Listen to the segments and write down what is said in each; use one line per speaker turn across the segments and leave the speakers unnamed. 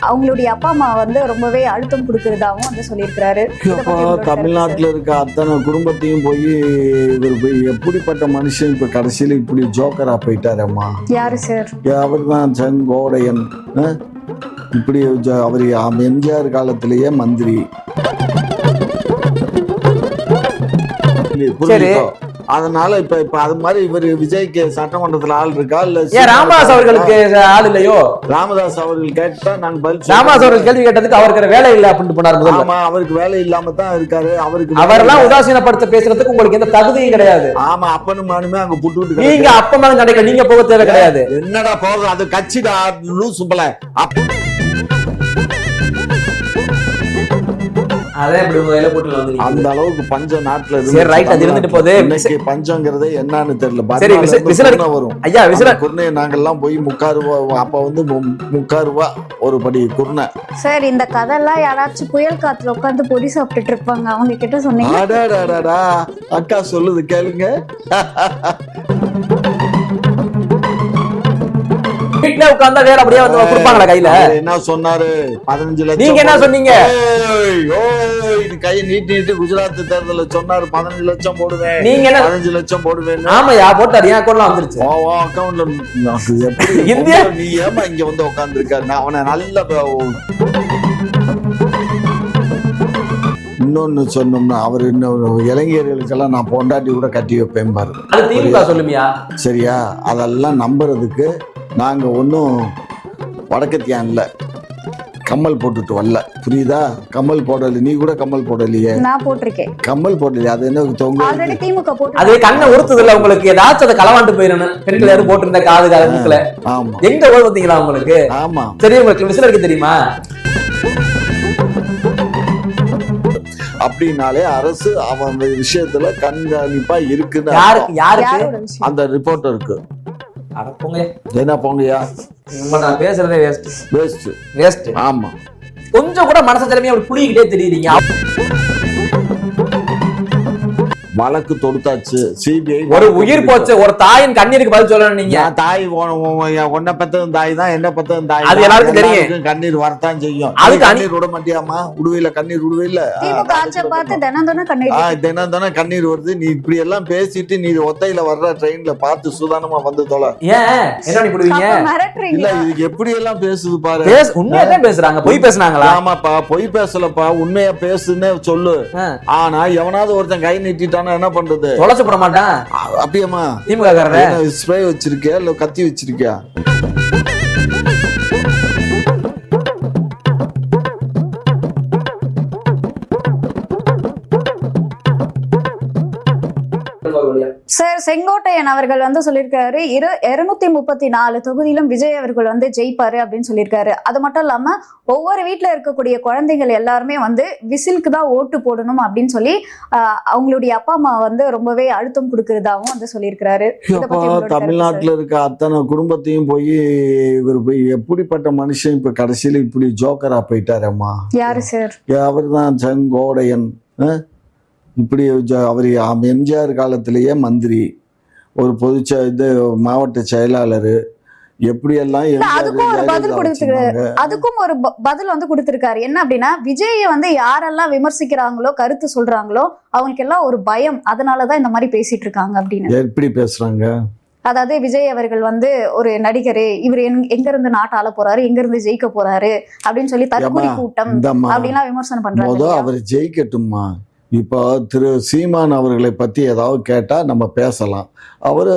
அவங்களுடைய அப்பா அம்மா வந்து ரொம்பவே அழுத்தம் கொடுக்கறதாவும் வந்து சொல்லியிருக்கிறாரு.
தமிழ்நாட்டுல இருக்க அத்தனை குடும்பத்தையும் போய் இவர் போய் எப்படிப்பட்ட மனுஷன் இப்ப கடைசியில இப்படி ஜோக்கரா போயிட்டாரம்மா.
யாரு சார்?
அவர் தான் செங்கோடையன். இப்படி அவர் எம்ஜிஆர் காலத்திலேயே மந்திரி. அதனால இப்ப அது மாதிரி இவர் விஜய்க்கு சட்டமன்றத்துல ஆள் இருக்கா இல்ல
ராமதாஸ் அவர்களுக்கு ஆள் இல்லையோ?
ராமதாஸ் அவர்கள் கேட்டா நாங்க பதில்.
ராமதாஸ் அவர்கள் கேள்வி கேட்டதுக்கு அவருக்கு வேலை இல்லை அப்படின்னு போனார்.
ஆமா, அவருக்கு வேலை இல்லாம தான் இருக்காரு.
அவரெல்லாம் உதாசீனப்படுத்த பேசுறதுக்கு உங்களுக்கு எந்த தகுதியும் கிடையாது.
ஆமா, அப்பனும் மானுமே அங்க புட்டு
நீங்க அப்பமானும் கிடைக்கல, நீங்க போக தேவை கிடையாது.
என்னடா போக, அது கட்சிடா லூசுப்பல. அந்த அளவுக்கு பஞ்சம் நாட்டுல இருக்கு. பஞ்சங்கிறது என்னன்னு தெரியல. வரும் ஐயா குர்ணை நாங்கெல்லாம் போய் 3/4 ரூபா, அப்ப வந்து 3/4 ரூபா ஒரு படி குர்ணை.
சார், இந்த கதையெல்லாம் யாராச்சும் புயல் காத்துல உட்காந்து பொடி சாப்பிட்டுட்டு இருப்பாங்க, அவங்க கிட்ட சொன்னீங்க.
அக்கா சொல்லுது கேளுங்க.
வீட்டுல உட்கார்ந்தா வேற அப்படியே வந்து கொடுப்பாங்களா கையில?
என்ன சொன்னாரு? 15 லட்சம்.
நீங்க என்ன சொன்னீங்க?
கை நீட்டு குஜராத் தேர்தல சொன்னாரு 15 லட்சம் போடுவேன்.
நீங்க
15 லட்சம் போடுவேன்.
ஆமாயா போட்டாரு. என் அக்கௌண்ட்ல வந்துருச்சு.
அக்கௌண்ட்ல நீ ஏமா இங்க வந்து உட்கார்ந்து இருக்காரு? நான் அவனை நல்ல இன்னொன்னு சொன்னோம்னா அவர் இன்னும் இளைஞர்களுக்கெல்லாம் நான் பொண்டாட்டி கூட கட்டி வைப்பேன் பாரு.
சொல்லுமியா? சரியா?
அதெல்லாம் நம்புறதுக்கு நாங்க ஒன்னும் வடக்கத்தியான் இல்ல, கம்மல் போட்டுட்டு வரல. புரியுதா? கம்மல் போடல. நீ கூட கம்மல் போடலையே.
நான் போட்டிருக்கேன்.
கம்மல் போடலையே. அது என்ன தொங்க?
ஆல்ரெடி திமுக போட்டு
அது கண்ணை உறுத்துது இல்ல உங்களுக்கு? ஏதாச்சும் அதை களவாண்டு போயிடணும். பெண்கள் யாரும் போட்டிருந்த காது மூக்குல.
ஆமா.
எங்க ஓடுவீங்களா உங்களுக்கு?
ஆமா.
சரி, உங்களுக்கு விசில் அடிக்க தெரியுமா?
அப்படின்னாலே அரசு அவன் விஷயத்துல கண்காணிப்பா இருக்குன்னு.
யாருக்கு?
அந்த ரிப்போர்ட்டருக்கு. என்ன போங்கயா,
நான் பேசுறதே வேஸ்ட்.
ஆமா,
கொஞ்சம் கூட மனசு தலைமையா அப்படி புளிக்கிட்டே தெரியுறீங்க.
வழக்கு தொடுத்தாச்சு. சிபிஐ
ஒரு உயிர் போச்சு. ஒரு தாயின் கண்ணீருக்கு பதில் சொல்லணும். நீங்க
தாய் ஒன்ன பத்ததும் தாய் தான், என்ன பத்ததும் தாய்.
அது எல்லாருக்கும் தெரியும்.
கண்ணீர் வரத்தான் செய்யும்.
அது
கண்ணீர் விட மாட்டியாமா? விடுவையில கண்ணீர் விடுவையில தினம் கண்ணீர் வருது. நீ இப்படி எல்லாம் பேசிட்டு நீ ஒத்தையில வர்ற ட்ரெயின்ல பார்த்து சுதானமா வந்து தொலை.
ஏன் என்ன பண்ணுவீங்க?
இல்ல, இதுக்கு எப்படி எல்லாம் பேசுது பாரு.
உண்மையா பேசுறாங்க, பொய் பேசுனாங்களா?
ஆமாப்பா, பொய் பேசலப்பா, உண்மையா பேசுன்னு சொல்லு. ஆனா எவனாவது ஒருத்தன் கை நீட்டிட்டான் என்ன பண்றது?
தொலைச்சு போட மாட்டான்.
அப்படியேமா?
திமுக
ஸ்ப்ரே வச்சிருக்கியா இல்ல கத்தி வச்சிருக்கியா?
சார், செங்கோட்டையன் அவர்கள் வந்து சொல்லியிருக்காரு 234 தொகுதியிலும் விஜய் அவர்கள் வந்து ஜெயிப்பாரு அப்படின்னு சொல்லியிருக்காரு. அது மட்டும் இல்லாம ஒவ்வொரு வீட்டுல இருக்கக்கூடிய குழந்தைகள் எல்லாருமே வந்து விசிலுக்கு தான் ஓட்டு போடணும் அப்படின்னு சொல்லி அவங்களுடைய அப்பா அம்மா வந்து ரொம்பவே அழுத்தம் கொடுக்கறதாவும் வந்து சொல்லியிருக்கிறாரு.
தமிழ்நாட்டுல இருக்க அத்தனை குடும்பத்தையும் போய் இவர் போய் எப்படிப்பட்ட மனுஷன் இப்ப கடைசியில இப்படி ஜோக்கரா போயிட்டாரம்மா.
யாரு சார்?
அவர் தான் செங்கோடையன். இப்படி அவர் எம்ஜிஆர் காலத்திலேயே மந்திரி, ஒரு இது மாவட்ட செயலாளர். எப்படியெல்லாம்
அதுக்கும் ஒரு பதில் வந்து கொடுத்திருக்காரு. என்ன அப்படின்னா, விஜய வந்து யாரெல்லாம் விமர்சிக்கிறாங்களோ, கருத்து சொல்றாங்களோ அவங்களுக்கு எல்லாம் ஒரு பயம், அதனாலதான் இந்த மாதிரி பேசிட்டு இருக்காங்க அப்படின்னு.
எப்படி பேசுறாங்க?
அதாவது விஜய் அவர்கள் வந்து ஒரு நடிகரு, இவர் எங்க இருந்து நாட்டு ஆள போறாரு, எங்க இருந்து ஜெயிக்க போறாரு அப்படின்னு சொல்லி தற்கொலை கூட்டம் அப்படின்லாம் விமர்சனம் பண்றாங்க.
அவர் ஜெயிக்கட்டும்மா. இப்போ திரு சீமான் அவர்களை பத்தி ஏதாவது கேட்டா நம்ம பேசலாம். அவரு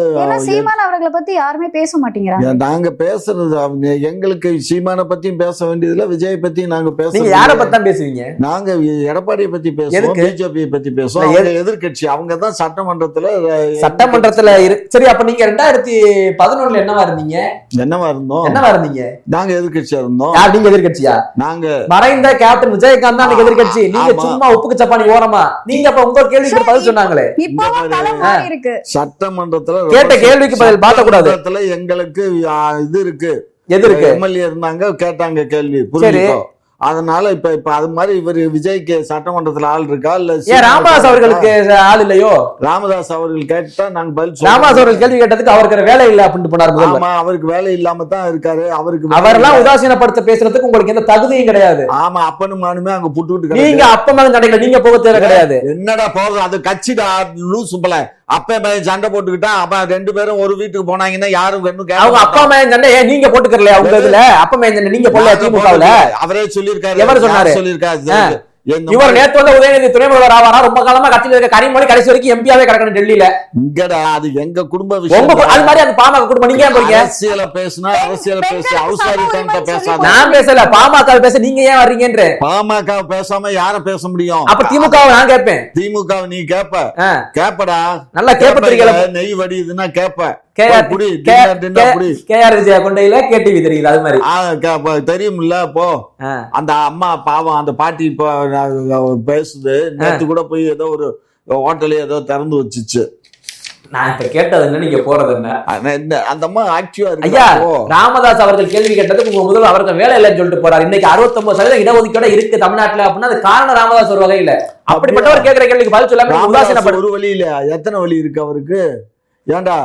சீமான் அவர்களை பத்தி யாருமே பேச மாட்டேங்கிறாங்க.
நாங்க பேசுறது எங்களுக்கு சீமானை பத்தியும் பேச வேண்டியதுல, விஜய் பத்தி நாங்க பேசுறோம்.
யார பத்தி பேசுவீங்க?
நாங்க எடப்பாடியை பத்தி பேசுவோம், பிஜேபியை பத்தி பேசுவோம். எதிர்கட்சி அவங்க தான் சட்டமன்றத்துல.
சரி, அப்ப நீங்க 2011 என்னவா இருந்தீங்க?
என்னவா இருந்தீங்க? நாங்க எதிர்கட்சியா இருந்தோம்.
நீங்க எதிர்கட்சியா?
நாங்க
மறைந்த கேப்டன் விஜயகாந்த் தான் எதிர்கட்சி. நீங்க சும்மா உப்புக்கு சப்பானி ஓரமா. நீங்க அப்ப உங்க கேள்விக்கு பதில் சொன்னாங்களே.
சட்டமன்றத்துல
கேட்ட கேள்விக்கு பதில் பார்க்க கூடாது.
எங்களுக்கு இது இருக்கு.
எது இருக்கு?
எம்எல்ஏ இருந்தாங்க, கேட்டாங்க கேள்வி. புரியுதோ? அதனால இப்ப அது மாதிரி இவர் விஜய்க்கு சட்டமன்றத்துல ஆள் இருக்கா இல்ல
ராமதாஸ் அவர்களுக்கு ஆள் இல்லையோ?
ராமதாஸ் அவர்கள் கேட்டா நாங்க பதில்
ராமதாஸ் அவர்கள் கேள்வி கேட்டதுக்கு அவருக்கு வேலை இல்ல அப்படின்னு போனாரு.
ஆமா, அவருக்கு வேலை இல்லாம தான் இருக்காரு.
அவரெல்லாம் உதாசீனப்படுத்த பேசுறதுக்கு உங்களுக்கு எந்த தகுதியும் கிடையாது.
ஆமா, அப்பனும் மானுமே அங்க புட்டு
நீங்க அப்பமா கிடைக்கல, நீங்க போக தேவை கிடையாது.
என்னடா போறது, அது கட்சிடா லூசு போல. அப்ப பையன் சண்டை போட்டுக்கிட்டா அப்ப 2 பேரும் ஒரு வீட்டுக்கு போனாங்கன்னா யாரும் அவங்க
அப்பா மகன் சண்டை நீங்க போட்டுக்கலையா? உங்க இதுல அப்பா மகன் சண்டை நீங்க போடல திமுகவுல?
அவரே சொல்லியிருக்காரு.
எவர் சொன்னாரு?
சொல்லியிருக்காரு.
இவர் நேத்து வந்து உதயநிதி துணை முதல்வர் ஆவாரா? ரொம்ப காலமா கட்சியில இருக்க கனிமொழி கடைசி வரைக்கும் எம்பியாவே கிடக்கணும் டெல்லியில.
இங்கடா அது எங்க குடும்ப விஷயம்.
அது மாதிரி அது பாமக குடும்பம். நீங்க ஏன் போறீங்க?
அரசியல பேசினா அரசியல பேசி அவசரத்தை பேசாத.
நான் பேசல, பாமக பேச. நீங்க ஏன் வர்றீங்கன்ற?
பாமக பேசாம யார பேச முடியும்?
அப்ப திமுகவை நான் கேட்பேன்.
திமுக நீ கேப்படா.
நல்லா கேப்ப தெரியல.
நெய் வடிதுன்னா கேப்ப.
கேஆர் விஜயா கொண்டையில கேடிவி தெரியுது. அது மாதிரி
தெரியும்ல. போ, அந்த அம்மா பாவம், அந்த பாட்டி பேசுது. நேத்து கூட போய் ஏதோ ஒரு ஹோட்டலே ஏதோ திறந்து வச்சுச்சு.
நான் இப்ப கேட்டது என்ன, நீங்க போறது என்ன?
அந்த அம்மா ஆக்டிவா இருக்கு.
ஐயா, ராமதாஸ் அவர்கள் கேள்வி கேட்டதுக்கு உங்க முதல்வர் அவருக்கு வேலை இல்லைன்னு சொல்லிட்டு போறாரு. இன்னைக்கு 69% இடஒதுக்கீடு இருக்கு தமிழ்நாட்டுல அப்படின்னா அது காரணம் ராமதாஸ் ஒரு வகையில. அப்படிப்பட்டவர் கேட்கிற கேள்விக்கு பதில் சொல்லாம
ஒரு வழி இல்ல, எத்தனை வழி இருக்கு அவருக்கு? ஏண்டா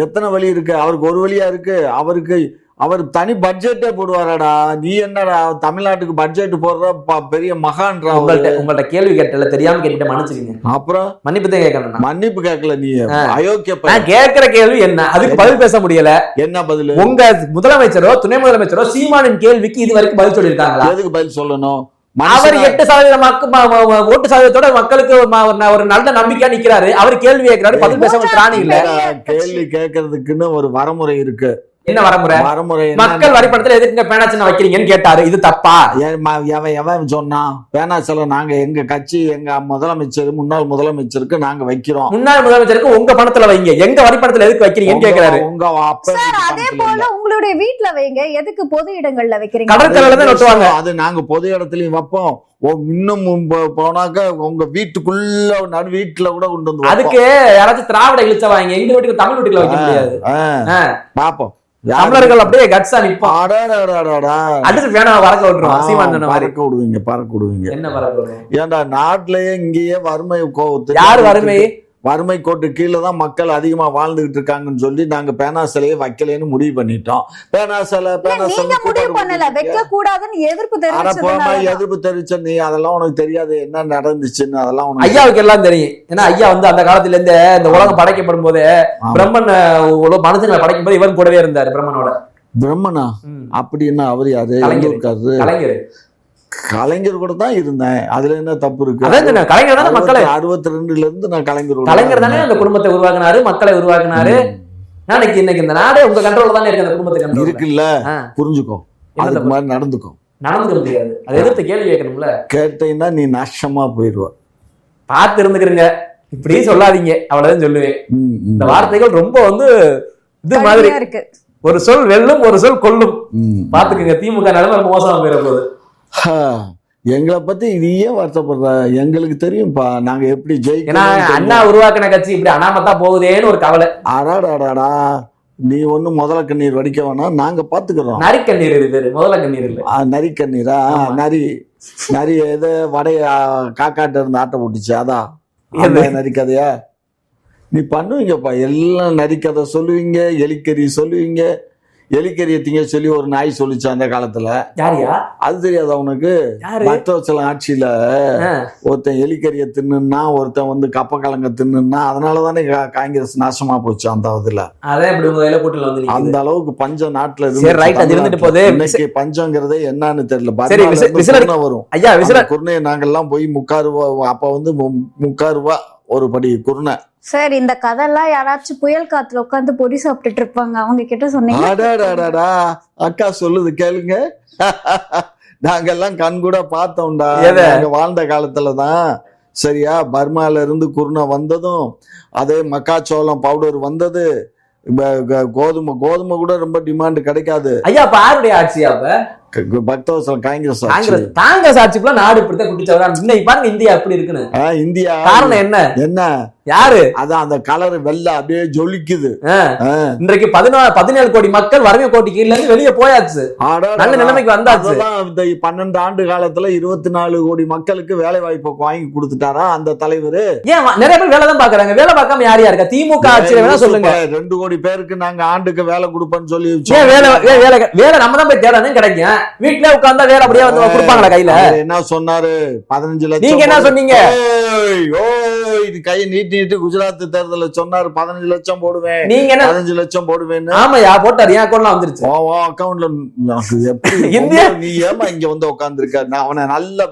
எத்தனை வழி இருக்கு அவருக்கு? ஒரு வழியா இருக்கு அவருக்கு. அவர் தனி பட்ஜெட்டே போடுவாராடா. நீ என்னடா தமிழ்நாட்டுக்கு பட்ஜெட் போடுற பெரிய மகான்றா.
உங்கள்ட்ட கேள்வி கேட்டல, தெரியாம கேட்டுட்டு மன்னிச்சுக்கீங்க.
அப்புறம்
மன்னிப்பு தான் கேட்கணும்.
மன்னிப்பு கேட்கல நீ அயோக்கிய.
நான் கேட்கிற கேள்வி என்ன, அதுக்கு பதில் பேச முடியல.
என்ன பதில்?
உங்க முதலமைச்சரோ துணை முதலமைச்சரோ சீமானின் கேள்விக்கு இது வரைக்கும் பதில் சொல்லியிருக்காங்களா?
எதுக்கு பதில் சொல்லணும்?
அவர் 8% ஓட்டு சதவீதத்தோட மக்களுக்கு ஒரு நல்ல நம்பிக்கையா நிக்கிறாரு. அவர் கேள்வி கேட்கிறாரு, பதில் பேச திராணி இல்ல.
கேள்வி கேட்கறதுக்குன்னு ஒரு வரமுறை இருக்கு.
என்ன வரமுறை? மக்கள் வரிப்படத்துல எதுக்கு பேனா சின்னம் வைக்கிறீங்கன்னு கேட்டாரு. இது தப்பா?
எவன் சொன்னா பேனா சின்னம் நாங்க எங்க கட்சி எங்க முதலமைச்சர் முன்னாள் முதலமைச்சருக்கு நாங்க வைக்கிறோம்.
முன்னாள் முதலமைச்சருக்கு உங்க பணத்துல வைங்க, எங்க வரிப்படத்துல எதுக்கு வைக்கிறீங்கன்னு கேக்குறாரு.
உங்க அப்பா
அதே போல உங்களுடைய வீட்டுல வைங்க, எதுக்கு பொது இடங்கள்ல வைக்கிறீங்க?
கடற்கரையில தான் நட்டுவாங்க.
அது நாங்க பொது இடத்துலயும் வைப்போம். இன்னும் போனாக்க உங்க வீட்டுக்குள்ள நடு வீட்டுல கூட கொண்டு வந்து.
அதுக்கு யாராச்சும் திராவிட இழிச்ச வாங்க, எங்க வீட்டுக்கு தமிழ் வீட்டுல வைக்க முடியாது.
பாப்போம்.
தமிழர்கள் அப்படியே கட்ஸா நிப்போம். அடுத்து வேணா பறக்க விட்டுருவோம். சீமான் சொன்ன மாதிரி
பறக்க விடுவீங்க.
என்ன பறக்க விடுவோம்?
ஏன்டா நாட்டிலேயே இங்கேயே வறுமை
யாரு வறுமை?
வறுமை கோட்டு கீழே தான் மக்கள் அதிகமா வாழ்ந்துகிட்டு இருக்காங்கன்னு சொல்லி நாங்க பேனா சிலையை வைக்கலன்னு முடிவு பண்ணிட்டோம். பேனா சிலை
முடிவு பண்ணல, வைக்க கூடாதுன்னு எதிர்ப்பு
தெரிவிச்ச நீ அதெல்லாம் உனக்கு தெரியாது என்ன நடந்துச்சுன்னு. அதெல்லாம்
ஐயாவுக்கு எல்லாம் தெரியும். ஏன்னா ஐயா வந்து அந்த காலத்துல இருந்து இந்த உலகம் படைக்கப்படும் போது பிரம்மன் மனுஷங்களை படைக்கும் போது இவன் கூடவே இருந்தாரு. பிரம்மனோட.
பிரம்மனா? அப்படின்னா அவர் யாரு?
கலைஞர்.
கலைஞர் கூட தான் இருந்தேன். அதுல என்ன தப்பு இருக்கு?
கலைஞர் தானே மக்களை
62ல இருந்து நான்
கலைஞர் தானே அந்த குடும்பத்தை உருவாக்குனாரு, மக்களை உருவாக்குனாரு. நாளைக்கு இன்னைக்கு இந்த நாடே உங்க கண்ட்ரோல்ல தானே இருக்கு. அந்த குடும்பத்துக்கு
இருக்குல்ல, புரிஞ்சுக்கோ. அதுக்கு மாதிரி நடந்துக்க
முடியாது. அதை எதிர்த்து கேள்வி கேட்கணும்ல.
கேட்டீங்கன்னா நீ நாசமா போயிடுவ.
பார்த்து இருந்துக்கிறீங்க, இப்படி சொல்லாதீங்க, அவ்வளவுதான் சொல்லுவேன். இந்த வார்த்தைகள் ரொம்ப வந்து இது மாதிரி இருக்கு. ஒரு சொல் வெல்லும், ஒரு சொல் கொல்லும். பாத்துக்கங்க, திமுக நிலைமை மோசமா போயிட போகுது.
எங்களை பத்தி நீயே வருத்தப்படுற. எங்களுக்கு தெரியும்பா நாங்க எப்படி ஜெயிக்கணும்.
அண்ணா உருவாக்கின கட்சி இப்படி அனாமத்தா போகுதேன்னு ஒரு கவலை.
அடாடாடாடா, நீ ஒண்ணும் முதல கண்ணீர் வடிக்க வேணாம், நாங்க பாத்துக்கிறோம்.
நரிக்கண்ணீர் இருக்கு, முதல கண்ணீர் இல்ல.
நரிக்கண்ணீரா? நரி எது வடைய காக்காட்ட இருந்து ஆட்ட போட்டுச்சு, அதான் நரிக்கதையா? நீ பண்ணுவீங்கப்பா, எல்லாம் நரிக்கதை சொல்லுவீங்க, எலிக்கறி சொல்லுவீங்க. எலிக்கறியை திங்க சொல்லி ஒரு நாய் சொல்லிச்சு அந்த காலத்துல. அது தெரியாதா உனக்கு? பக்தவச்சலம் ஆட்சியில ஒருத்தன் எலிக்கறியை தின்னுன்னா, ஒருத்தன் வந்து கப்பக்கிழங்க தின்னுன்னா, அதனாலதானே காங்கிரஸ் நாசமா போச்சு அந்த இதுல. அந்த அளவுக்கு பஞ்சம் நாட்டுல இருந்து. இன்னைக்கு பஞ்சங்கிறதே என்னன்னு தெரியல. வரும் குருணையை நாங்கெல்லாம் போய் 3/4 ரூபா. அப்ப வந்து 3/4 ரூபா ஒரு படி குருணை.
சார், இந்த கதெல்லாம் யாராச்சும் புயல் காத்துல உட்காந்து பொடி சாப்பிட்டுட்டு இருப்பாங்க, அவங்க கிட்ட சொன்னீங்க.
அக்கா சொல்லுது கேளுங்க. நாங்கெல்லாம் கண் கூட பார்த்தோம்டா. நாங்க வாழ்ந்த காலத்துலதான் சரியா, பர்மால இருந்து குருணை வந்ததும், அதே மக்காச்சோளம் பவுடர் வந்தது. கோதுமை கூட ரொம்ப டிமாண்ட் கிடைக்காது.
ஐயா, பாருடைய ஆட்சியா?
பக்தவசலம் காங்கிரஸ்
காங்கிரஸ் ஆட்சிக்குள்ள நாடு இப்படித்தான் குட்டிச்சவரா. இன்னைக்கு பாருங்க இந்தியா எப்படி இருக்குன்னு.
இந்தியா
காரணம் என்ன யாரு?
அதான் அந்த கலர் வெள்ளை அப்படியே ஜொலிக்குது.
இன்றைக்கு 17 கோடி மக்கள் வறுமை கோட்டி கீழ இருந்து வெளியே போயாச்சு, நல்ல நிலைமைக்கு வந்தாச்சு.
12 ஆண்டு காலத்துல 24 கோடி மக்களுக்கு வேலை வாய்ப்பு வாங்கி கொடுத்துட்டாரா அந்த தலைவர்?
ஏன் நிறைய பேர் வேலை தான் பாக்குறாங்க, வேலை பார்க்காம யார் இருக்கா? திமுக ஆட்சியில வேணா சொல்லுங்க.
2 கோடி பேருக்கு நாங்க ஆண்டுக்கு வேலை கொடுப்போம்னு சொல்லி
வேலை நம்ம தான் போய் தேடணும், கிடைக்கும். வீட்டுல உட்கார்ந்தா வேலை அப்படியே வந்து கொடுப்பாங்களா கையில?
என்ன சொன்னாரு? 15 லட்சம்.
நீங்க என்ன சொன்னீங்க?
கையை நீட்டி குஜராத் தேர்தல சொன்னாரு 15 லட்சம் போடுவேன், நீங்க 15 லட்சம் போடுவேன்.
ஆமாயா போட்டாரு, என் அக்கௌண்ட்ல வந்துருச்சு.
அக்கௌண்ட்ல எப்படி இந்தியா? நீ ஏமா இங்க வந்து உட்கார்ந்து இருக்க? நான் அவனை நல்ல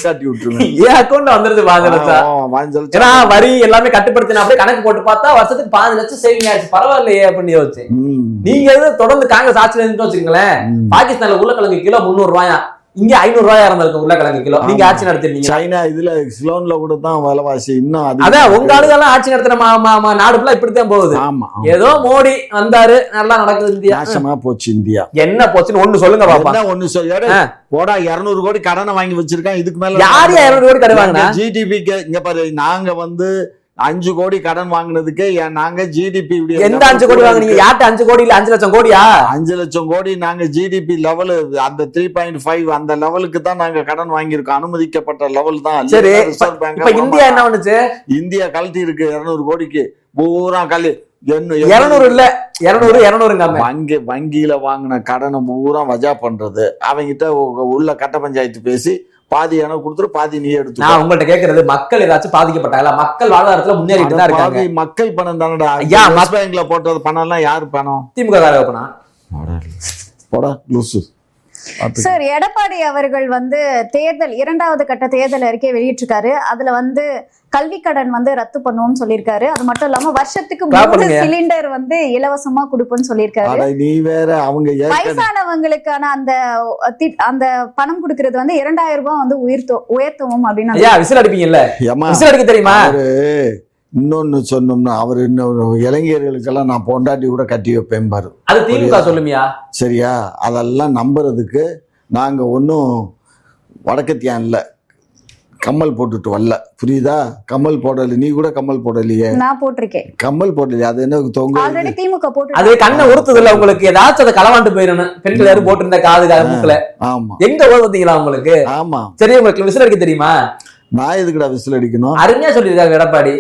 காட்டி விட்டுருவேன். என் அக்கௌண்ட்ல வந்துருது 15 லட்சம்.
வரி எல்லாமே கட்டுப்படுத்தின அப்படியே கணக்கு போட்டு பார்த்தா வருஷத்துக்கு 15 லட்சம் சேவிங் ஆயிடுச்சு. பரவாயில்லையே அப்படின்னு யோசிச்சு. நீங்க தொடர்ந்து காங்கிரஸ் ஆட்சியில இருந்து வச்சுக்கீங்களேன், பாகிஸ்தான்ல உருளைக்கிழங்கு கிலோ 300 ரூபாயா, இங்க 500 ரூபாயா இருந்திருக்கு உருளைக்கிழங்கு கிலோ. நீங்க ஆட்சி நடத்திருந்தீங்க.
சைனா இதுல சிலோன்ல கூட தான் விலைவாசி இன்னும்.
அதான் உங்க ஆளுகெல்லாம் ஆட்சி நடத்தின நாடு ஃபுல்லா இப்படித்தான் போகுது.
ஆமா,
ஏதோ மோடி வந்தாரு, நல்லா நடக்குது. இந்தியா
நாசமா போச்சு. இந்தியா
என்ன போச்சுன்னு ஒண்ணு சொல்லுங்க பாப்பா.
ஒண்ணு சொல்ல போடா. 200 கோடி கடனை வாங்கி வச்சிருக்கான். இதுக்கு மேல
யாரு 200 கோடி கடன் வாங்கினா?
ஜிடிபிக்கு இங்க பாரு, நாங்க 5 கோடி கடன் வாங்கினதுக்கு நாங்க ஜிடிபி
எந்த 5 கோடி வாங்குனீங்க? யார்ட்ட 5 கோடி இல்ல 5 லட்சம் கோடியா?
5 லட்சம் கோடி நாங்க ஜிடிபி லெவல் அந்த 3.5 அந்த லெவலுக்கு தான் நாங்க கடன் வாங்கியிருக்கோம். அனுமதிக்கப்பட்ட லெவல் தான்.
சரி, இப்ப இந்தியா என்ன பண்ணுச்சு?
இந்தியா கழட்டி இருக்கு 200 கோடிக்கு பூரா கழி.
200 இல்ல 200
வங்கியில வாங்கின கடனை பூரா வஜா பண்றது. அவங்கிட்ட உள்ள கட்ட பஞ்சாயத்து பேசி பாதி எனக்கு கொடுத்துரு, பாதி நீ எடுத்து.
நான் உங்கள்ட்ட கேக்குறது, மக்கள் ஏதாச்சும் பாதிக்கப்பட்டாங்களா? மக்கள் வாழ்வாதாரத்துல முன்னேறிட்டு தான் இருக்காங்க.
மக்கள் பணம் தானடா. பேங்க்ல போட்டது பணம் எல்லாம் யாரு பணம்?
திமுக பணம்.
போடா லூசு.
சார், எடப்பாடி அவர்கள் தேர்தல் 2வது கட்ட தேர்தல் அறிக்கை வெளியிட்டிருக்காரு. அதுல கல்வி கடன் ரத்து பண்ணுவோம்னு சொல்லியிருக்காரு. அது மட்டும் இல்லாம வருஷத்துக்கு 3 சிலிண்டர் இலவசமா கொடுப்போம்னு சொல்லியிருக்காரு.
நீ வேற அவங்க
வயசானவங்களுக்கான அந்த பணம் கொடுக்கறது 2000 ரூபாய் உயர்த்துவோம் அப்படின்னு
விசில் அடிப்பீங்கல்ல? விசில் அடிக்க தெரியுமா?
இன்னொன்னு சொன்னோம்னா அவர் இன்னொரு இளைஞர்களுக்கெல்லாம் நான் பொண்டாட்டி கூட கட்டி வைப்பேன் பாரு.
அது திமுக சொல்லுமியா?
சரியா? அதெல்லாம் நம்புறதுக்கு நாங்க ஒன்னும் வடக்கத்தியான் இல்ல, கம்மல் போட்டுட்டு வரல. புரியுதா? கம்மல் போடல. நீ கூட கம்மல் போடலையே.
நான் போட்டிருக்கேன்.
கம்மல் போடலையே. அது என்ன தொங்க?
ஆல்ரெடி திமுக போட்டு
அது கண்ணை உறுத்துது இல்ல உங்களுக்கு? ஏதாச்சும் அதை களவாண்டு போயிடணும். பெண்கள் யாரும் போட்டிருந்த காது மூக்குல.
ஆமா.
எங்க ஓடுவீங்களா உங்களுக்கு?
ஆமா.
சரி, உங்களுக்கு விசில் அடிக்க தெரியுமா?
நான் எதுக்குடா விசில் அடிக்கணும்?
அருமையா சொல்லிருக்காங்க எடப்பாடி.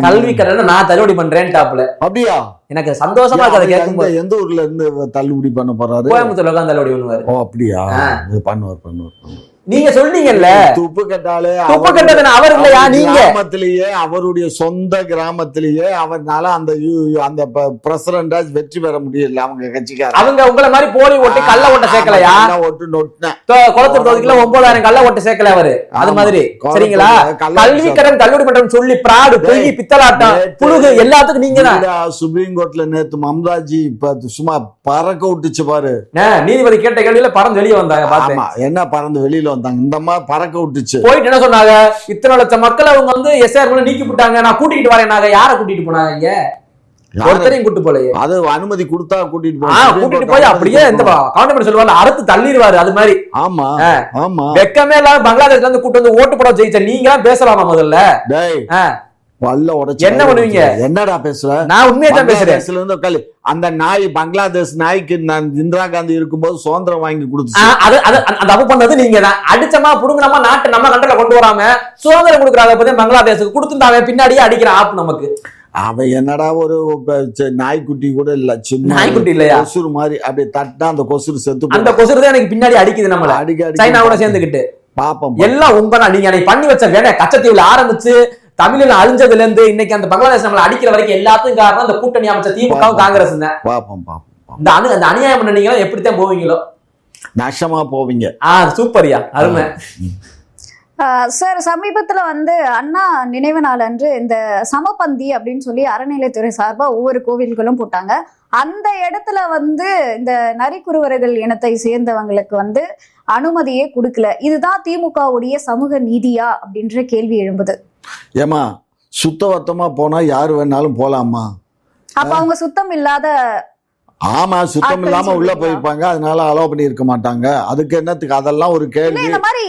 கல்வி கடன் நான் தள்ளுபடி பண்றேன் டாப்ல.
அப்படியா?
எனக்கு சந்தோஷமா இருக்கு அதை கேட்கும்போது.
எந்த ஊர்ல இருந்து தள்ளுபடி பண்ண போறாரு?
கோயம்புத்தூர்ல உட்காந்து தள்ளுபடி பண்ணுவாரு.
ஓ அப்படியா? பண்ணுவார்.
நீங்க சொல்றீங்கல்ல
துப்பு கட்டாலே.
துப்பு கட்டது அவர் இல்லையா? நீங்க
கிராமத்திலேயே, அவருடைய சொந்த கிராமத்திலேயே அவர்னால அந்த பிரசிடண்டா வெற்றி பெற முடியல. அவங்க கட்சிக்காரங்க
அவங்க உங்களை மாதிரி போலி ஓட்டு கள்ள ஓட்ட சேர்க்கலையா?
ஓட்டு நொட்டினேன்.
குளத்தூர் தொகுதிக்குள்ள 9000 கள்ள ஓட்டு சேர்க்கல அவரு. அது மாதிரி சரிங்களா? கல்வி கடன் தள்ளுபடி பண்றோம் சொல்லி பிராடு, பொய், பித்தலாட்டம், புழுகு எல்லாத்துக்கும் நீங்க தான்.
சுப்ரீம் கோர்ட்ல நேத்து மம்தாஜி சும்மா பறக்க விட்டுச்சு பாரு.
நீதிபதி கேட்ட கேள்வியில பறந்து வெளியே வந்தாங்க.
என்ன பறந்து வெளியில வந்தாங்க? இந்த மாதிரி பறக்க விட்டுச்சு.
போயிட்டு என்ன சொன்னாங்க? இத்தனை லட்சம் மக்கள் அவங்க எஸ்ஆர் நீக்கி விட்டாங்க, நான் கூட்டிட்டு வரேன். யார கூட்டிட்டு போனாங்க? ஒருத்தரையும் கூட்டு போலையே.
அது அனுமதி கொடுத்தா கூட்டிட்டு
போய் அப்படியே இந்த கவுண்டர் சொல்லுவாங்க, அறுத்து தள்ளிடுவாரு. அது மாதிரி.
ஆமா ஆமா.
வெக்கமே இல்லாம பங்களாதேஷ்ல இருந்து கூட்டு வந்து ஓட்டு போட ஜெயிச்ச நீங்க பேசலாமா முதல்ல? என்ன பண்ணுவீங்க?
என்னடா பேசுற?
நான் உண்மையா தான் பேசுறேன்.
அந்த நாய் பங்களாதேஷ் நாய்க்கு இந்திரா காந்தி இருக்கும்போது சுதந்திரம் வாங்கி கொடுத்து
தப்பு பண்ணது நீங்க தான். அடிச்சமா புடுங்கமா நாட்டை நம்ம கண்ட்ரோல கொண்டு வராம சுதந்திரம் கொடுக்குறாங்க. பத்தி பங்களாதேஷுக்கு கொடுத்துட்டாங்க, பின்னாடியே அடிக்கிற ஆப் நமக்கு.
அவன் என்னடா ஒரு நாய்க்குட்டி கூட இல்ல, சின்ன
நாய்க்குட்டி இல்லையா?
கொசுறு மாதிரி அப்படியே தட்டா அந்த கொசுறு செத்து.
அந்த கொசுறு தான் எனக்கு பின்னாடி அடிக்குது. நம்மள சைனாவோட சேர்ந்துகிட்டு பாப்போம். எல்லாம் உங்க நீங்க அன்னைக்கு பண்ணி வச்ச வேலை கச்சத்தீவுல ஆரம்பிச்சு தமிழ்ல அழிஞ்சதுல இருந்து இன்னைக்கு அந்த பங்களாதேஷ் நம்மள அடிக்கிற வரைக்கும் எல்லாத்துக்கும் காரணம் அந்த கூட்டணி அமைச்ச திமுகவும் காங்கிரஸ் தான். அந்த அநியாயம் பண்ணீங்களோ எப்படித்தான் போவீங்களோ?
நாசமா போவீங்க.
சூப்பரியா, அருமை.
சார், சமீபத்துல அண்ணா நினைவு நாள் அன்று இந்த சமபந்தி அப்படின்னு சொல்லி அறநிலைத்துறை சார்பா ஒவ்வொரு கோவில்களும் போட்டாங்க. அந்த இடத்துல இந்த நரிக்குறவர்கள் இனத்தை சேர்ந்தவங்களுக்கு அனுமதியே கொடுக்கல. இதுதான் திமுகவுடைய சமூக நீதியா அப்படின்ற கேள்வி எழும்புது.
ஏமா சுத்தவத்தமா போனா யாரு வேணாலும் போலாமா?
அப்ப அவங்க சுத்தம் இல்லாத
ஆமா, சுத்தம் இல்லாம உள்ள போயிருப்பாங்க, அதனால அலோவ் பண்ணி இருக்க மாட்டாங்க. அதுக்கு என்னத்துக்கு அதெல்லாம் ஒரு கேள்வி.
இந்த மாதிரி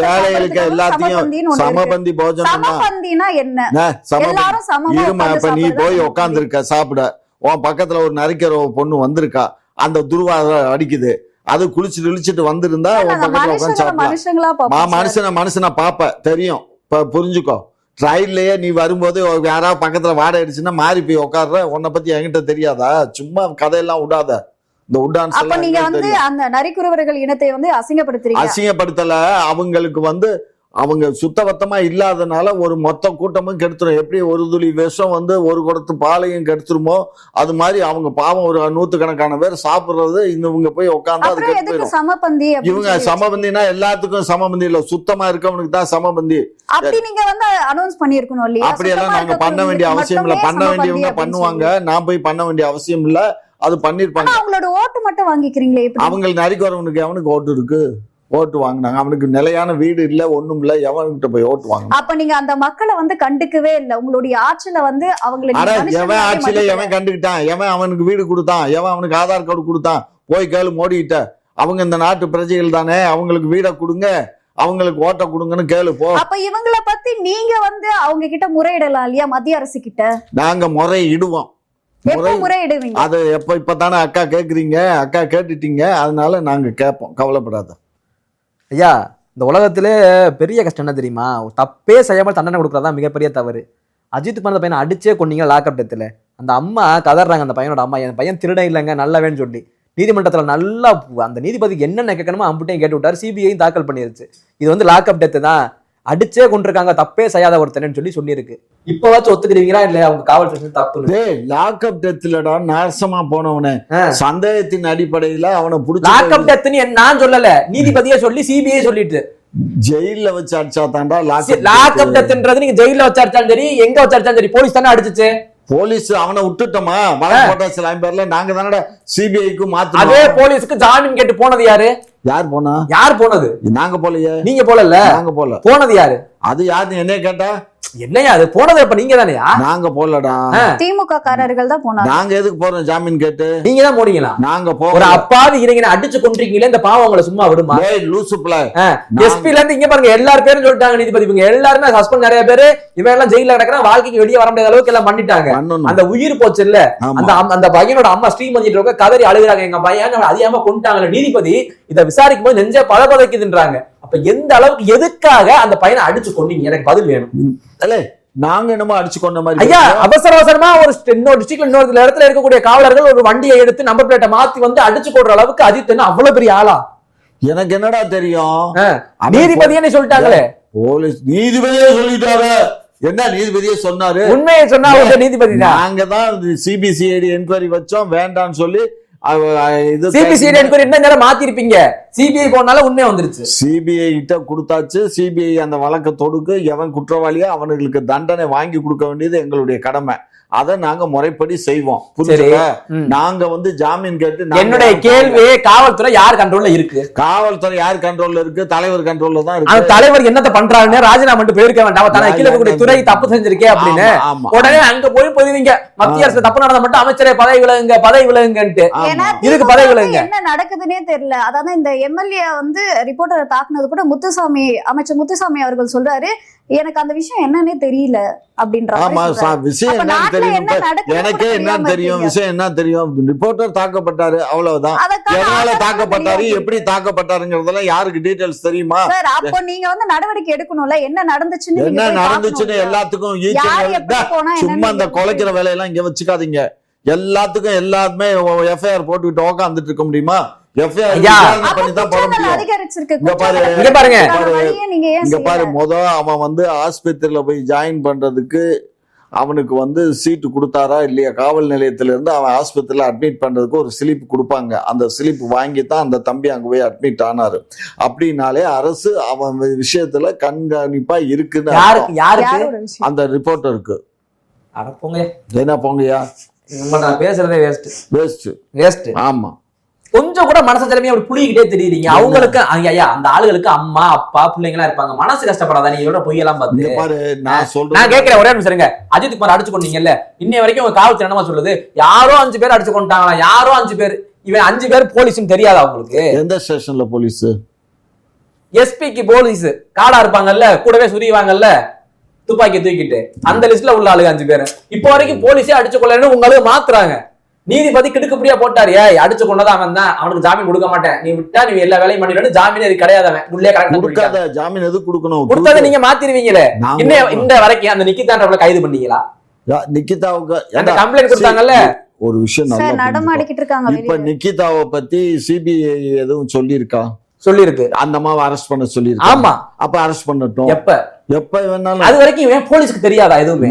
ஏழைகளுக்கு எல்லாத்தையும் சமபந்தி போஜனம்.
சமபந்தினா என்ன? எல்லாரும் சமமா
இருமா, இப்ப நீ போய் உட்கார்ந்து இருக்க சாப்பிட, உன் பக்கத்துல ஒரு நரிக்கிற பொண்ணு வந்திருக்கா, அந்த துர்வாதம் அடிக்குது, அது குளிச்சுட்டு இழிச்சிட்டு வந்திருந்தா உன் பக்கத்துல உட்காந்து சாப்பிடலாம். மனுஷனா பாப்ப தெரியும், இப்ப புரிஞ்சுக்கோ. ட்ரெயின்லயே நீ வரும்போது யாராவது பக்கத்துல வாடை அடிச்சுன்னா மாறி போய் உட்கார்ற, உன்னை பத்தி என்கிட்ட தெரியாதா? சும்மா கதையெல்லாம் விடாத. இந்த உடான்ஸ்
அப்ப நீங்க வந்து அந்த நரிக்குறவர்கள் இனத்தை வந்து அசிங்கப்படுத்துறீங்க.
அசிங்கப்படுத்தல, அவங்களுக்கு வந்து அவங்க சுத்தபத்தமா இல்லாதனால ஒரு மொத்த கூட்டமும் கெடுத்துரும். எப்படி ஒரு துளி விஷம் வந்து ஒரு குடத்து பாலையும் கெடுத்துருமோ, அது மாதிரி அவங்க பாவம் ஒரு 100கணக்கான பேர் சாப்பிடுறது இவங்க போய் உட்கார்ந்து அது கெடுத்து போயிடும்.
சமபந்தி
இவங்க சமபந்தினா எல்லாத்துக்கும் சமபந்தி இல்ல, சுத்தமா இருக்கவனுக்கு தான் சமபந்தி.
அப்படி நீங்க வந்து அனௌன்ஸ் பண்ணிருக்கணும் இல்லையா?
அப்படியெல்லாம் நாங்க பண்ண வேண்டிய அவசியம் இல்ல. பண்ண வேண்டியவங்க பண்ணுவாங்க, நான் போய் பண்ண வேண்டிய அவசியம் இல்ல. அது பண்ணிருப்பாங்க.
அவங்களோட ஓட்டு மட்டும் வாங்கிக்கிறீங்களே.
அவங்களுக்கு நரிக்குறவனுக்கு எவனுக்கு ஓட்டு இருக்கு? ஓட்டு வாங்கினாங்க, அவனுக்கு நிலையான வீடு இல்ல, ஒண்ணும் இல்ல, எவன்கிட்ட போய் ஓட்டு வாங்க?
அப்ப நீங்க அந்த மக்களை வந்து கண்டுக்கவே இல்ல. உங்களுடைய ஆட்சியில வந்து அவங்களுக்கு
எவன் ஆட்சியில எவன் கண்டுக்கிட்டான்? எவன் அவனுக்கு வீடு கொடுத்தான்? எவன் அவனுக்கு ஆதார் கார்டு கொடுத்தான்? போய் கேளு மோடிக்கிட்ட. அவங்க இந்த நாட்டு பிரஜைகள் தானே, அவங்களுக்கு வீட கொடுங்க, அவங்களுக்கு ஓட்ட கொடுங்கன்னு கேளு போ.
அப்ப இவங்களை பத்தி நீங்க வந்து அவங்க கிட்ட முறையிடலாம் இல்லையா? மத்திய அரசு கிட்ட
நாங்க முறையிடுவோம்.
முறையிடுவீங்க
அது இப்பதானே அக்கா கேக்குறீங்க, அக்கா கேட்டுட்டீங்க, அதனால நாங்க கேட்போம், கவலைப்படாத.
ஐயா, இந்த உலகத்திலே பெரிய கஷ்டம் என்ன தெரியுமா? தப்பே செய்யாமல் தண்டனை கொடுக்குறதா மிகப்பெரிய தவறு. அஜித் குமார் பையனை அடிச்சே கொண்டீங்க லாக்அப் டெத்தில். அந்த அம்மா கதறாங்க, அந்த பையனோட அம்மா, என் பையன் திருடன் இல்லைங்க, நல்லவேன்னு சொல்லி. நீதிமன்றத்தில் நல்லா அந்த நீதிபதிக்கு என்னென்ன கேட்கணுமோ அம்புட்டையும் கேட்டு விட்டாரு. சிபிஐயும் தாக்கல் பண்ணிருச்சு. இது வந்து லாக்அப் டெத்து தான், அடிச்சே கொண்டிருக்காங்க, தப்பே செய்யாத ஒருத்தனு சொல்லியிருக்கு. இப்பவாச்சும் ஒத்துக்கிறீங்களா இல்ல அவங்க காவல் ஸ்டேஷன் தப்பு?
லாக்அப் டெத்லடா நாசமா போனவனே, சந்தேகத்தின் அடிப்படையில அவனை புடிச்சு
லாக்அப் டெத்னு நான் சொல்லல, நீதிபதியே சொல்லி சிபிஐ சொல்லிட்டு
ஜெயில வச்சு அடிச்சா தாண்டா
லாக்அப் டெத்ன்றது. நீங்க ஜெயில வச்சு அடிச்சாலும் சரி, எங்க வச்சு அடிச்சாலும் சரி, போலீஸ் தானே அடிச்சுச்சு.
போலீஸ் அவனை விட்டுட்டோமா? வழக்கு போட்ட சில பேர்ல நாங்க தானே சிபிஐக்கு மாத்து.
அதே போலீஸ்க்கு ஜாமீன் கேட்டு போனது யாரு?
யார் போனா?
யார் போனது?
நாங்க போலையே.
நீங்க போல?
நாங்க போல.
போனது யாரு?
அது யாருன்னு என்ன கேட்டா?
என்னையா அது போனது? இப்ப நீங்க தானே?
நாங்க போலடா,
திமுக காரர்கள் தான் போனாங்க.
நாங்க எதுக்கு போறோம் ஜாமீன் கேட்டு?
நீங்க தான் போனீங்களா?
நாங்க போ.
ஒரு அப்பாவி இளைஞனை அடிச்சு கொண்டிருக்கீங்களே, இந்த பாவம் உங்களை சும்மா விடுமா?
லூசுப்ல
எஸ்பில இருந்து இங்க பாருங்க, எல்லாரும் பேரும் சொல்லிட்டாங்க நீதிபதி, இவங்க எல்லாருமே சஸ்பெண்ட், நிறைய பேரு இவன் எல்லாம் ஜெயில கிடக்குறான், வாழ்க்கைக்கு வெளியே வர முடியாத அளவுக்கு எல்லாம் பண்ணிட்டாங்க. அந்த உயிர் போச்சு இல்ல, அந்த பையனோட அம்மா ஸ்ரீமதி கதறி அழுகிறாங்க, எங்க பையன் அதிகமா கொண்டுட்டாங்க. நீதிபதி இதை விசாரிக்கும் போது நெஞ்ச பதபதைக்குதுன்றாங்க. அப்ப எந்த அளவுக்கு எதுக்காக அந்த பையனை அடிச்சு கொண்டீங்க? எனக்கு பதில் வேணும்.
நாங்க என்னமோ அடிச்சு கொண்ட மாதிரி.
ஐயா, அவசர அவசரமா ஒரு இன்னொரு டிஸ்ட்ரிக்ட்ல இன்னொரு இடத்துல இருக்கக்கூடிய காவலர்கள் ஒரு வண்டியை எடுத்து நம்பர் பிளேட்டை மாத்தி வந்து அடிச்சு போடுற அளவுக்கு அஜித் என்ன அவ்வளவு பெரிய ஆளா?
எனக்கு என்னடா தெரியும்?
நீதிபதியே சொல்லிட்டாங்களே.
போலீஸ் நீதிபதியே சொல்லிட்டாரு. என்ன நீதிபதியே சொன்னாரு?
உண்மையை சொன்னா நீதிபதி
நாங்க தான் சிபிசிஐடி என்கொயரி வச்சோம், வேண்டாம்னு சொல்லி
சிபிசிஐடி என்கொயரி என்ன நேரம் மாத்தி இருப்பீங்க. சிபிஐ போனால உண்மை வந்துருச்சு.
சிபிஐ கிட்ட கொடுத்தாச்சு. சிபிஐ அந்த வழக்கை தொடுக்கு, எவன் குற்றவாளியா அவனுக்கு தண்டனை வாங்கி கொடுக்க வேண்டியது எங்களுடைய கடமை. அதை நாங்க முறைப்படி செய்வோம். புரியுதா? நாங்க வந்து ஜாமீன் கேட்டு.
என்னுடைய கேள்வி, காவல்துறை யார் கண்ட்ரோல்ல இருக்கு?
காவல்துறை யார் கண்ட்ரோல்ல இருக்கு? தலைவர் கண்ட்ரோல்ல தான் இருக்கு.
அந்த தலைவர் என்னத்த பண்றாருன்னு ராஜினாமா பண்ணிட்டு போயிருக்க வேண்டாம், தனக்கு கீழ இருக்கக்கூடிய துறை தப்பு செஞ்சிருக்கே அப்படின்னு உடனே அங்க போய் போயிருவீங்க. மத்திய அரசு தப்பு நடந்த மட்டும் அமைச்சரே பதவி விலகுங்கன்ட்டு. இதுக்கு பதவி விலகுங்க.
என்ன நடக்குதுன்னே தெரியல. அதாவது இந்த எம்எல்ஏ வந்து ரிப்போர்ட்டரை தாக்குனது கூட முத்துசாமி, அமைச்சர் முத்துசாமி அவர்கள் சொல்றாரு, எனக்கு அந்த விஷயம் என்னன்னே தெரியல அப்படின்ற.
விஷயம் என்னன்னு தெரியும், எனக்கே என்ன தெரியும், விஷயம் என்ன தெரியும், ரிப்போர்ட்டர் தாக்கப்பட்டாரு, அவ்வளவுதான். எதனால தாக்கப்பட்டாரு, எப்படி தாக்கப்பட்டாருங்கிறதெல்லாம் யாருக்கு டீடைல்ஸ் தெரியுமா?
அப்போ நீங்க வந்து நடவடிக்கை எடுக்கணும்ல, என்ன நடந்துச்சுன்னு.
என்ன நடந்துச்சுன்னு எல்லாத்துக்கும் சும்மா இந்த குலைக்கிற வேலையெல்லாம் இங்க வச்சுக்காதீங்க. எல்லாத்துக்கும் எல்லாருமே எஃப்ஐஆர் போட்டுக்கிட்டு உட்காந்துட்டு இருக்க முடியுமா? அவன் வந்து ஆஸ்பத்திரியில போய் ஜாயின் பண்றதுக்கு அவனுக்கு வந்து சீட்டு கொடுத்தாரா இல்லையா? காவல் நிலையத்தில இருந்து அவன் ஆஸ்பத்திரியில அட்மிட் பண்றதுக்கு ஒரு ஸ்லிப் கொடுப்பாங்க. அந்த ஸ்லிப் வாங்கித்தான் அந்த தம்பி அங்க போய் அட்மிட் ஆனாரு. அப்படின்னாலே அரசு அவன் விஷயத்துல கண்காணிப்பா இருக்குன்னு அந்த ரிப்போர்ட்டருக்கு. என்ன போங்கயா,
பேசுறதே வேஸ்ட்.
ஆமா,
கொஞ்சம் கூட மனசு திறமையா அப்படி புளிக்கிட்டே தெரியுறீங்க. அவங்களுக்கு ஐயா அந்த ஆளுகளுக்கு அம்மா அப்பா பிள்ளைங்க எல்லாம் இருப்பாங்க, மனசு கஷ்டப்படாதா நீங்க எவ்வளவு பொய்யெல்லாம் பார்த்து. நான் கேட்கிறேன் ஒரே நிமிஷம் இருங்க. அஜித் குமார் அடிச்சு கொண்டீங்கல்ல, இன்னை வரைக்கும் உங்க காவல்துறை என்னமா சொல்லுது, யாரோ 5 பேர் அடிச்சு கொண்டாங்களா, யாரோ 5 பேர். இவன் 5 பேர் போலீஸ்னு தெரியாதா உங்களுக்கு?
எந்த ஸ்டேஷன்ல போலீஸ்?
எஸ்பிக்கு போலீஸ் காடா இருப்பாங்கல்ல, கூடவே சுரிவாங்கல்ல துப்பாக்கி தூக்கிட்டு, அந்த லிஸ்ட்ல உள்ள ஆளுங்க 5 பேர். இப்ப வரைக்கும் போலீஸே அடிச்சு கொள்ளன்னு உங்களுக்கு மாத்துறாங்க. நீதிபதி கிடுக்குப்படியா போட்டாரு, அடிச்சு கொண்டதான் அவன் தான், அவனுக்கு ஜாமீன் கொடுக்க மாட்டேன், நீ விட்டா நீ எல்லா வேலையும் பண்ணிட்டு ஜாமீன் அது கிடையாது, அவன் உள்ளே கரெக்டா
ஜாமீன் எது கொடுக்கணும்,
கொடுத்ததை நீங்க மாத்திருவீங்களே. இந்த வரைக்கும் அந்த நிக்கிதான்றவளை கைது பண்ணீங்களா?
நிக்கிதாவுக்கு
அந்த கம்ப்ளைண்ட் கொடுத்தாங்கல்ல.
ஒரு விஷயம்
நடமாடிக்கிட்டு இருக்காங்க.
இப்ப நிக்கிதாவை பத்தி சிபிஐ எதுவும் சொல்லியிருக்கா?
சொல்லிருக்கு.
அந்த அம்மாவை அரெஸ்ட் பண்ண சொல்லிருக்கு.
ஆமா,
அப்ப அரெஸ்ட் பண்ணட்டும். எப்ப வேணாலும்.
அது வரைக்கும் ஏன் போலீஸ்க்கு தெரியாதா எதுவுமே?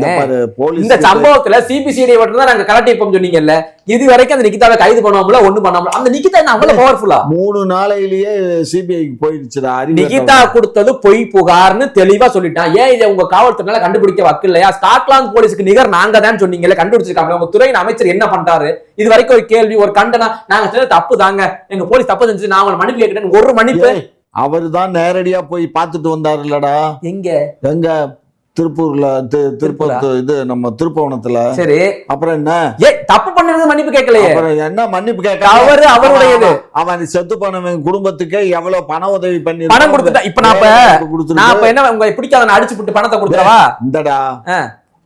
இந்த சம்பவத்துல சிபிசிஐடி மட்டும் தான் நாங்க கலட்டிப்போம் சொன்னீங்கல்ல, இது வரைக்கும் அந்த நிக்கிதாவை கைது பண்ணுவோம்ல, ஒண்ணு பண்ணாமல. அந்த நிக்கிதா என்ன அவ்வளவு பவர்ஃபுல்லா?
3 நாளையிலேயே சிபிஐக்கு போயிடுச்சுடா.
நிகிதா கொடுத்தது பொய் புகார்னு தெளிவா சொல்லிட்டான். ஏன் இதை உங்க காவல்துறையால கண்டுபிடிக்க வக்கு இல்லையா? ஸ்காட்லாந்து போலீஸுக்கு நிகர் நாங்க தான் சொன்னீங்கல்ல, கண்டுபிடிச்சிருக்காங்க. உங்க துறையின் அமைச்சர் என்ன பண்றாரு? இது வரைக்கும் ஒரு கேள்வி, ஒரு கண்டனம், நாங்க செஞ்சது தப்பு தாங்க, எங்க போலீஸ் தப்பு செஞ்சு நான் உங்களை மன்னிப்பு கேட்கிறேன், ஒரு மன்னிப்பு.
அவரு தான் நேரடியா போய் பார்த்துட்டு வந்தாரு இல்லடா. எங்க திருப்பூர்ல, திருப்பூர் இது நம்ம திருப்பவனத்துல. சரி, அப்புறம் என்ன
தப்பு பண்ணது மன்னிப்பு கேட்கலையே?
அப்புறம் என்ன மன்னிப்பு கேட்க? அவருடையது. அவன் செத்து போனவன் குடும்பத்துக்கு எவ்வளவு பண உதவி பண்ணி
பணம் கொடுத்துட்டா. இப்ப நான் என்ன உங்க பிடிக்காத அடிச்சு போட்டு பணத்தை கொடுத்துறவா?
இந்தடா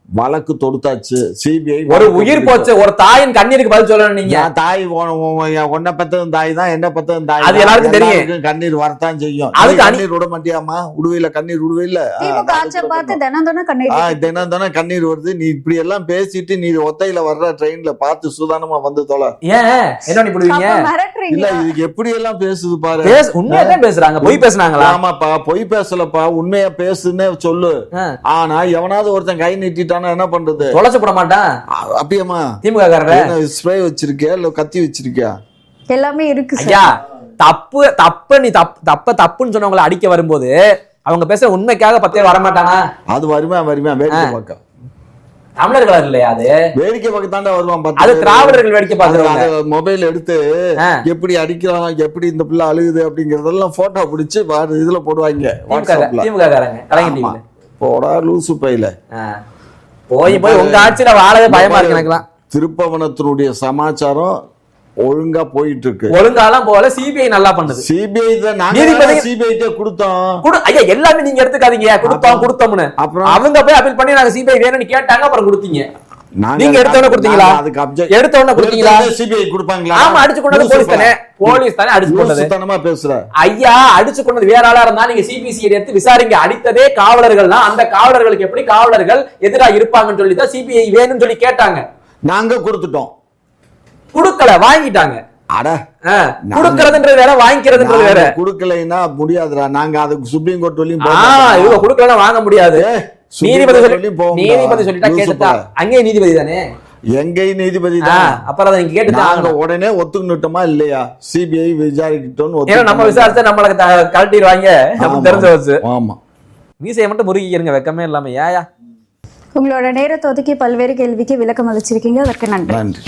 வழக்கு தொடுத்தாச்சு, சிபிஐ.
ஒரு உயிர் போச்சு, ஒரு தாயின் கண்ணீருக்கு பதில் சொல்லணும். நீங்க
தாய் ஒன்ன பத்ததும் தாய் தான், என்ன பத்ததும் தாய்,
அது எல்லாருக்கும் தெரியும்.
கண்ணீர் வரத்தான் செய்யும்.
அது
கண்ணீர் விட மாட்டியாமா? உடுவையில கண்ணீர் உடுவையில தினம் தானே கண்ணீர் வருது. நீ இப்படி எல்லாம் பேசிட்டு நீ ஒத்தையில வர்ற ட்ரெயின்ல பார்த்து சுதானமா வந்து தொலை.
ஏன் என்ன பண்ணுவீங்க?
இல்ல இதுக்கு எப்படி எல்லாம் பேசுது பாரு.
உண்மையாதான் பேசுறாங்க, பொய் பேசுனாங்களா?
ஆமாப்பா, பொய் பேசலப்பா, உண்மையா பேசுன்னு சொல்லு. ஆனா எவனாவது ஒருத்தன் கை நீட்டிட்டான் என்ன பண்றது?
தொலைச்சு போட மாட்டான்.
அப்படியேமா?
திமுக
ஸ்ப்ரே வச்சிருக்கியா இல்ல கத்தி வச்சிருக்கியா?
எல்லாமே இருக்கு
ஐயா. தப்பு நீ தப்புன்னு சொன்னவங்களை அடிக்க வரும்போது அவங்க பேச உண்மைக்காக 10 பேர் வரமாட்டானா? அது
வருமா வேடிக்கை பார்க்க.
தமிழர்கள் இல்லையா? அது
வேடிக்கை பார்க்க தாண்டா வருவான்.
அது திராவிடர்கள் வேடிக்கை பார்க்கறாங்க.
மொபைல் எடுத்து எப்படி அடிக்கிறான், எப்படி இந்த பிள்ளை அழுகுது அப்படிங்கறதெல்லாம் போட்டோ பிடிச்சு இதுல போடுவாங்க.
திமுக காரங்க கலைஞர்
போடா லூசு பையில.
போய் உங்க ஆட்சியில வாழவே பயமா இருக்கு எனக்குலாம்.
திருப்பவனத்தினுடைய சமாச்சாரம் ஒழுங்கா போயிட்டு இருக்கு.
ஒழுங்காலாம் போல, சிபிஐ நல்லா பண்ணுது.
சிபிஐ சிபிஐ கொடுத்தோம்.
ஐயா எல்லாமே நீங்க எடுத்துக்காதீங்க. கொடுத்தோம்னு அப்புறம் அவங்க போய் அப்பீல் பண்ணி நாங்க சிபிஐ வேணும்னு கேட்டாங்க, அப்புறம் கொடுத்தீங்க. நீங்க எடுத்தவன கொடுத்தீங்களா? எடுத்தவன கொடுத்தீங்களா? சிபிஐ கொடுப்பாங்களா? ஆமா, அடிச்சு கொண்டது போலீஸ் தானே அடிச்சு கொண்டது. தனமா பேசுற ஐயா, அடிச்சு கொண்டது வேற ஆளா இருந்தா நீங்க சிபிசிஐடி எடுத்து விசாரிங்க. அடித்ததே காவலர்கள் தான். அந்த காவலர்களுக்கு எப்படி காவலர்கள் எதிராக இருப்பாங்கன்னு சொல்லி தான் சிபிஐ வேணும்னு சொல்லி கேட்டாங்க. நாங்க கொடுத்துட்டோம். கொடுக்கல, வாங்கிட்டாங்க. அட குடுக்கறதுன்றது வேற, வாங்கிக்கிறதுன்றது வேற. குடுக்கலைன்னா முடியாதுடா. நாங்க அதுக்கு சுப்ரீம் கோர்ட் வரையும் இவங்க குடுக்கலன்னா வாங்க முடியாது. நீதிபதி சொல்லிட்டா கேட்டுட்டா அங்கேயே நீதிபதி தானே. எங்கேயும் நீதிபதி தான். அப்புறம் நீங்க கேட்டு நாங்க உடனே ஒத்துக்கிட்டோமா இல்லையா? சிபிஐ விசாரிக்கிட்டோம். நம்ம விசாரிச்சா நம்மளுக்கு கழட்டிடுவாங்க தெரிஞ்ச வச்சு. ஆமா, மீசையை மட்டும் முறுகிக்கிறங்க, வெக்கமே இல்லாம. ஏயா உங்களோட நேரத்தை ஒதுக்கி பல்வேறு கேள்விக்கு விளக்கம் அளிச்சிருக்கீங்க, அதற்கு நன்றி.